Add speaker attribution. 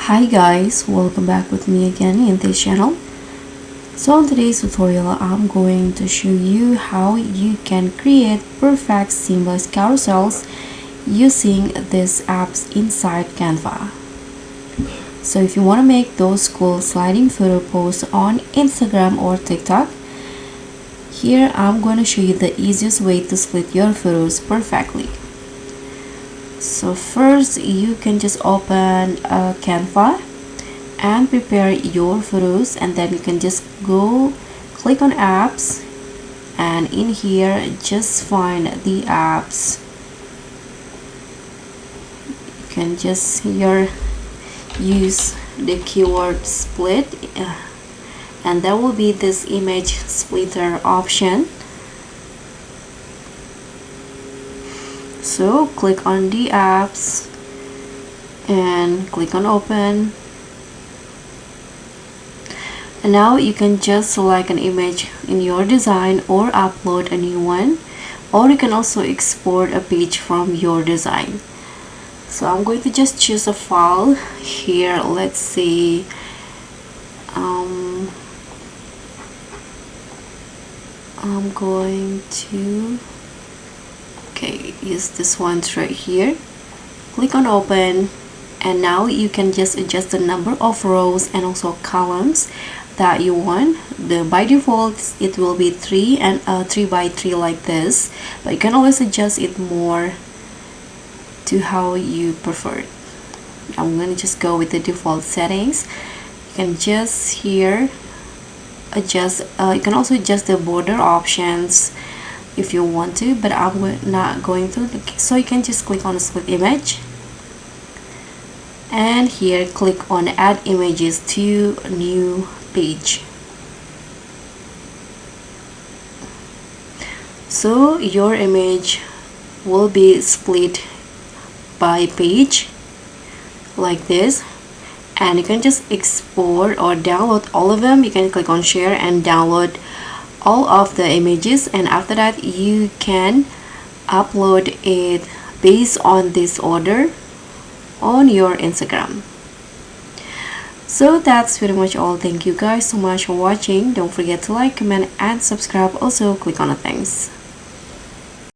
Speaker 1: Hi guys, welcome back with me again in this channel. So in today's tutorial, I'm going to show you how you can create perfect seamless carousels using these apps inside Canva. So if you want to make those cool sliding photo posts on Instagram or TikTok, here I'm going to show you the easiest way to split your photos perfectly. So first, you can just open Canva and prepare your photos, and then you can just go click on apps, and in here just find the apps. You can just here use the keyword split, and there will be this image splitter option. So click on the apps and click on open, and now you can just select an image in your design or upload a new one, or you can also export a page from your design. So I'm going to just choose a file here. Let's see, I'm going to use this one right here. Click on open, and now you can just adjust the number of rows and also columns that you want. By default it will be 3 and 3 by 3 like this, but you can always adjust it more to how you prefer. I'm going to just go with the default settings. You can just here adjust, you can also adjust the border options if you want to, but I'm not going to. So you can just click on the split image, and here click on add images to new page. So your image will be split by page like this, and you can just export or download all of them. You can click on share and download all of the images, and after that you can upload it based on this order on your Instagram. So that's pretty much all. Thank you guys so much for watching. Don't forget to like, comment and subscribe. Also click on the thanks.